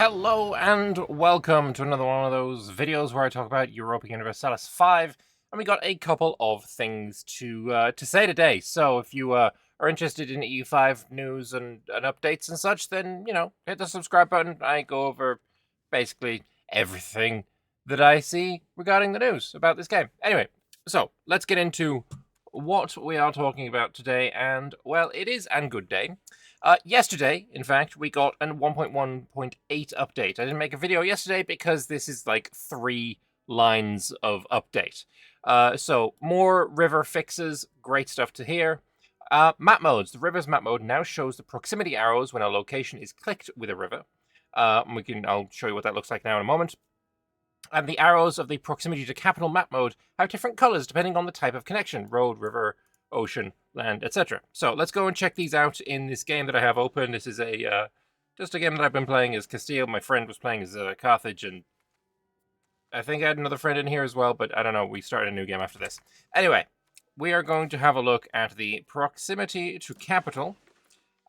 Hello and welcome to another one of those videos where I talk about Europa Universalis 5, and we got a couple of things to say today. So if you are interested in EU5 news and updates and such, then, hit the subscribe button. I go over basically everything that I see regarding the news about this game. Anyway, so let's get into what we are talking about today, and, well, it is an good day. Yesterday, in fact, we got a 1.1.8 update. I didn't make a video yesterday because this is like 3 lines of update. So, more river fixes, great stuff to hear. Map modes. The river's map mode now shows the proximity arrows when a location is clicked with a river. I'll show you what that looks like now in a moment. And the arrows of the proximity to capital map mode have different colors depending on the type of connection: road, river, ocean, land, etc. So let's go and check these out in this game that I have open. This is just a game that I've been playing as Castile. My friend was playing as Carthage, and I think I had another friend in here as well, but I don't know. We started a new game after this. Anyway, we are going to have a look at the proximity to capital.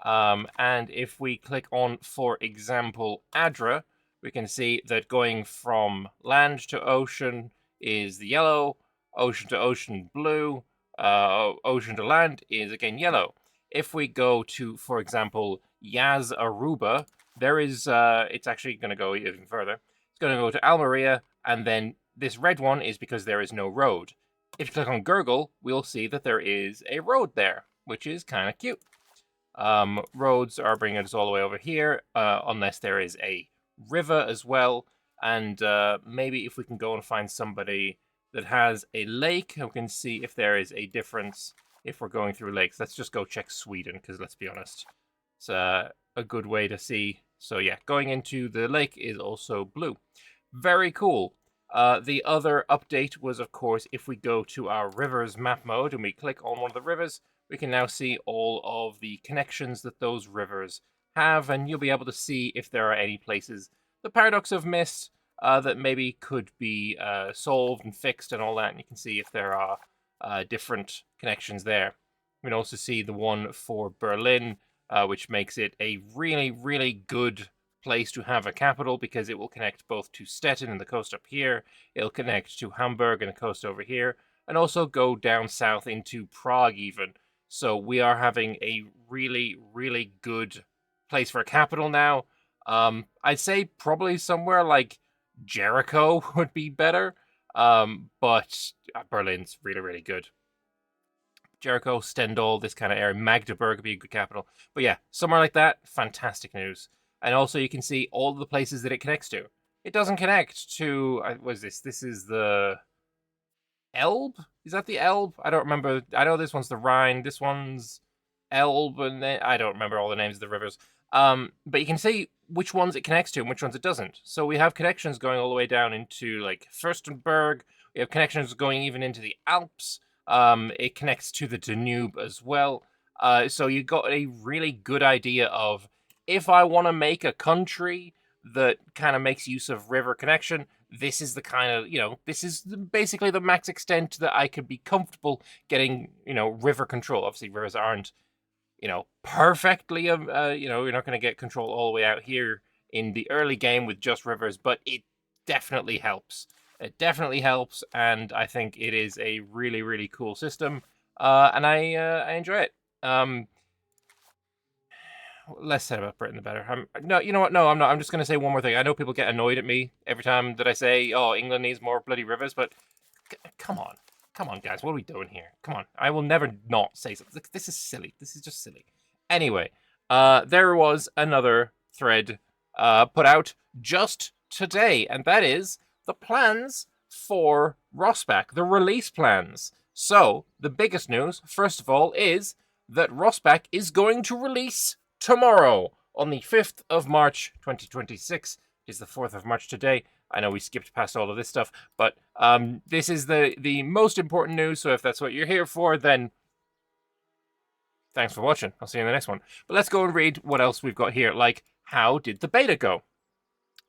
And if we click on, for example, Adra, we can see that going from land to ocean is the yellow, ocean to ocean blue, ocean to land is again yellow. If we go to, for example, Yaz Aruba, there is, it's actually going to go even further. It's going to go to Almeria, and then this red one is because there is no road. If you click on Gurgle, we'll see that there is a road there, which is kind of cute. Roads are bringing us all the way over here, unless there is a river as well, and maybe if we can go and find somebody that has a lake, we can see if there is a difference if we're going through lakes. Let's just go check Sweden, because let's be honest, it's a good way to see. So yeah, going into the lake is also blue. Very cool. The other update was, of course, if we go to our rivers map mode and we click on one of the rivers, we can now see all of the connections that those rivers have, and you'll be able to see if there are any places the Paradox have missed that maybe could be solved and fixed and all that, and you can see if there are different connections there. We can also see the one for Berlin, which makes it a really, really good place to have a capital, because it will connect both to Stettin and the coast up here, it'll connect to Hamburg and the coast over here, and also go down south into Prague even. So we are having a really, really good place for a capital now. I'd say probably somewhere like Jericho would be better, but Berlin's really, really good. Jericho, Stendal, this kind of area. Magdeburg would be a good capital. But yeah, somewhere like that, fantastic news. And also you can see all the places that it connects to. It doesn't connect to, what is this? This is the Elbe? Is that the Elbe? I don't remember. I know this one's the Rhine, this one's Elbe, and then I don't remember all the names of the rivers. But you can see which ones it connects to and which ones it doesn't. So we have connections going all the way down into like Fürstenberg. We have connections going even into the Alps. It connects to the Danube as well. So you got a really good idea of, if I want to make a country that kind of makes use of river connection, this is the kind of, this is basically the max extent that I could be comfortable getting, river control. Obviously, rivers aren't, perfectly, you're not going to get control all the way out here in the early game with just rivers, but it definitely helps. It definitely helps, and I think it is a really, really cool system, and I enjoy it. Less said about Britain, the better. No, you know what? No, I'm not. I'm just going to say one more thing. I know people get annoyed at me every time that I say, oh, England needs more bloody rivers, but come on. Come on, guys. What are we doing here? Come on. I will never not say something. This is silly. This is just silly. Anyway, there was another thread put out just today, and that is the plans for Rossbach, the release plans. So, the biggest news, first of all, is that Rossbach is going to release tomorrow, on the 5th of March, 2026. It is the 4th of March today. I know we skipped past all of this stuff, but this is the most important news, so if that's what you're here for, then thanks for watching. I'll see you in the next one. But let's go and read what else we've got here, like, how did the beta go?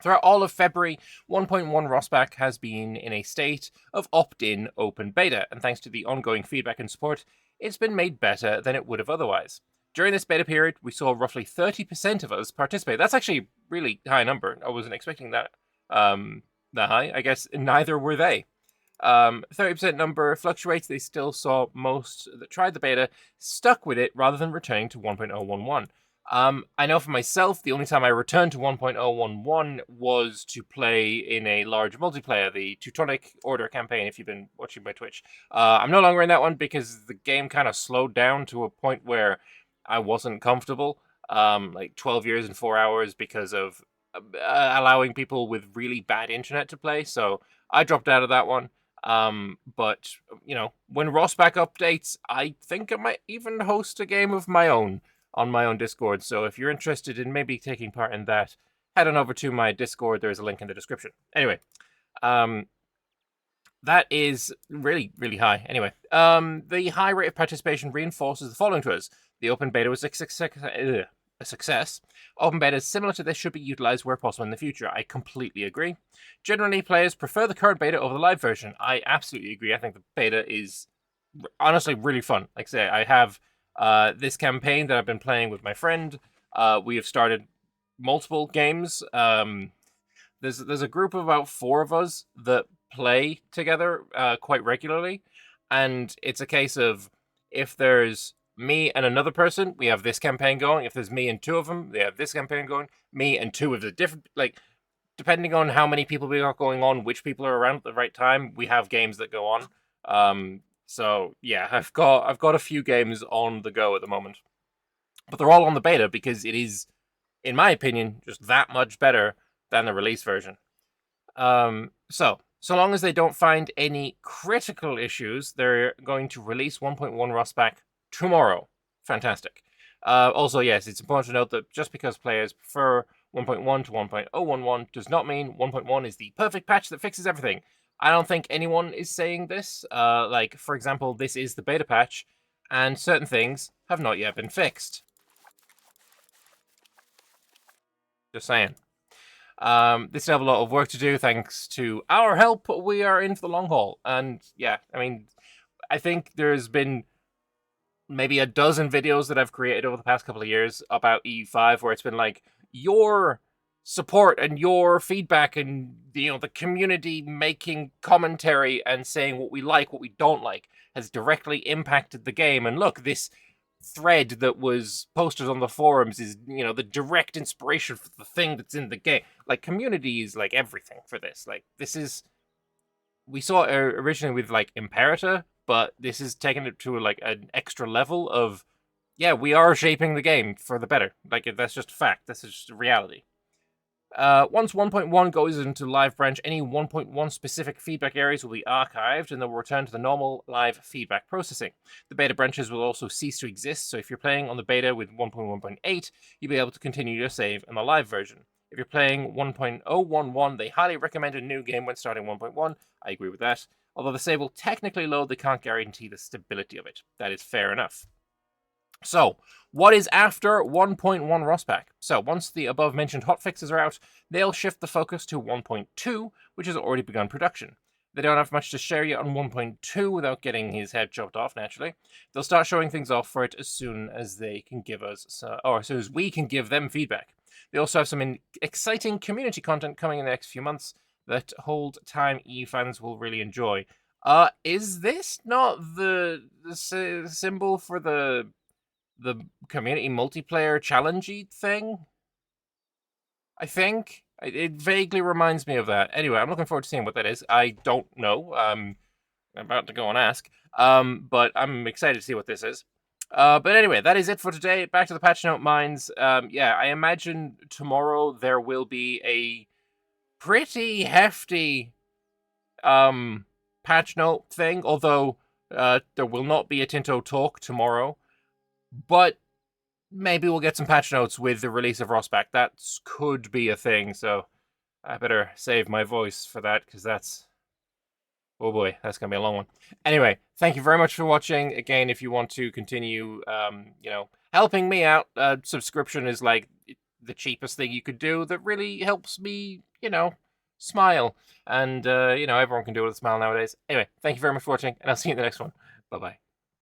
Throughout all of February, 1.1 Rossbach has been in a state of opt-in open beta, and thanks to the ongoing feedback and support, it's been made better than it would have otherwise. During this beta period, we saw roughly 30% of us participate. That's actually a really high number. I wasn't expecting that that high. I guess neither were they. 30% number fluctuates. They still saw most that tried the beta stuck with it rather than returning to 1.011. I know for myself, the only time I returned to 1.011 was to play in a large multiplayer, the Teutonic Order campaign, if you've been watching my Twitch. I'm no longer in that one because the game kind of slowed down to a point where I wasn't comfortable. Like 12 years and 4 hours because of allowing people with really bad internet to play, so I dropped out of that one. But, you know, when Rossbach updates, I think I might even host a game of my own on my own Discord. So if you're interested in maybe taking part in that, head on over to my Discord. There's a link in the description. Anyway, that is really, really high. Anyway, the high rate of participation reinforces the following to us. The open beta was a success. Open betas similar to this should be utilized where possible in the future. I completely agree. Generally, players prefer the current beta over the live version. I absolutely agree. I think the beta is honestly really fun. Like I say, I have this campaign that I've been playing with my friend. We have started multiple games. There's a group of about 4 of us that play together quite regularly, and it's a case of if there's me and another person, we have this campaign going. If there's me and 2 of them, they have this campaign going. Me and 2 of the different, like, depending on how many people we got going on, which people are around at the right time, we have games that go on. So yeah, I've got a few games on the go at the moment, but they're all on the beta because it is, in my opinion, just that much better than the release version. So long as they don't find any critical issues, they're going to release 1.1 Rossbach tomorrow. Fantastic. Also, yes, it's important to note that just because players prefer 1.1 to 1.011 does not mean 1.1 is the perfect patch that fixes everything. I don't think anyone is saying this. Like, for example, this is the beta patch, and certain things have not yet been fixed. Just saying. They still have a lot of work to do. Thanks to our help, we are in for the long haul. And yeah, I mean, I think there's been maybe a dozen videos that I've created over the past couple of years about EU5 where it's been like, your support and your feedback and, you know, the community making commentary and saying what we like, what we don't like, has directly impacted the game. And look, this thread that was posted on the forums is, you know, the direct inspiration for the thing that's in the game. Like, community is like everything for this. Like, this is, we saw it originally with like Imperator, but this is taking it to like an extra level of, yeah, we are shaping the game for the better. Like, that's just a fact. That's just a reality. Once 1.1 goes into live branch, any 1.1 specific feedback areas will be archived and they will return to the normal live feedback processing. The beta branches will also cease to exist, so if you're playing on the beta with 1.1.8, you'll be able to continue your save in the live version. If you're playing 1.011, they highly recommend a new game when starting 1.1. I agree with that. Although the save will technically load, they can't guarantee the stability of it. That is fair enough. So, what is after 1.1 Rossbach? So, once the above-mentioned hotfixes are out, they'll shift the focus to 1.2, which has already begun production. They don't have much to share yet on 1.2 without getting his head chopped off, naturally. They'll start showing things off for it as soon as they can give us, or as soon as we can give them feedback. They also have some exciting community content coming in the next few months that hold time EU fans will really enjoy. Is this not the symbol for the community multiplayer challenge-y thing? I think. It vaguely reminds me of that. Anyway, I'm looking forward to seeing what that is. I don't know. I'm about to go and ask. But I'm excited to see what this is. But anyway, that is it for today. Back to the patch note mines. Yeah, I imagine tomorrow there will be a pretty hefty patch note thing, although there will not be a Tinto talk tomorrow. But maybe we'll get some patch notes with the release of Rossbach. That could be a thing, so I better save my voice for that, because that's... oh boy, that's going to be a long one. Anyway, thank you very much for watching. Again, if you want to continue, you know, helping me out, subscription is like the cheapest thing you could do that really helps me, you know, smile. And, you know, everyone can do it with a smile nowadays. Anyway, thank you very much for watching, and I'll see you in the next one. Bye-bye.